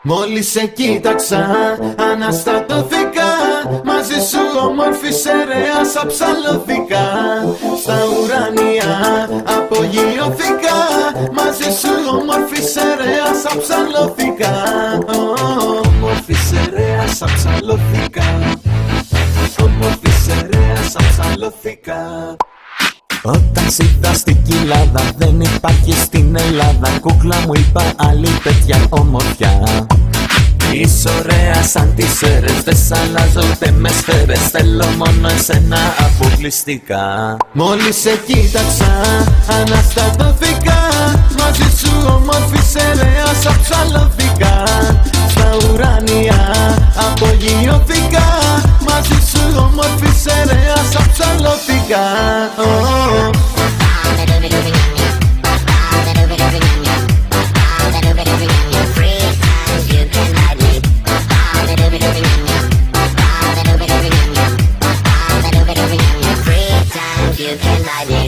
Μόλις σε κοίταξα, αναστατώθηκα. Μαζί σου όμορφη σερέας αψαλώθηκα. Στα ουράνια απογειώθηκα. Μαζί σου όμορφη σερέας αψαλώθηκα. Όμορφη σερέας αψαλώθηκα. Όμορφη σερέας αψαλώθηκα. Όταν σ' είδα στην κοιλάδα, δεν υπάρχει στην Ελλάδα. Κούκλα μου είπα άλλη τέτοια όμορφια. Είσαι ωραία σαν τις αίρες, δεν σ' αλλάζω ούτε με σφαίρες. Θέλω μόνο εσένα αποκλειστικά. Μόλις σε κοίταξα, αναστατώθηκα. Μαζί σου όμορφη σερέας αψαλώθηκα. Στα ουράνια απογειώθηκα. Μαζί σου όμορφη σερέας αψαλώθηκα.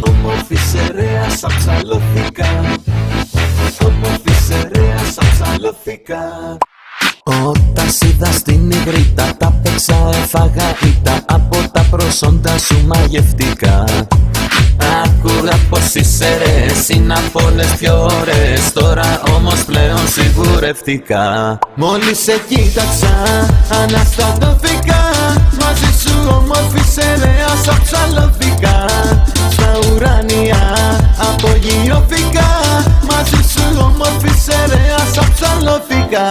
Όμορφη σερέας αψαλώθηκα. Όμορφη σερέας αψαλώθηκα. Όταν σ' είδα στην υγρήτα, τα παίξα, έφαγα ήττα. Από τα προσόντα σου μαγευτικά. Άκουγα πως οι σερές είναι από όλες πιο ωραίες. Τώρα όμως πλέον σιγουρευτικά. Μόλις σε κοίταξα, αναστατώθηκα. Μαζί σου όμορφη σερέας αψαλώθηκα. Στα ουράνια απογειώθηκα. Μαζί σου όμορφη σερέας αψαλώθηκα.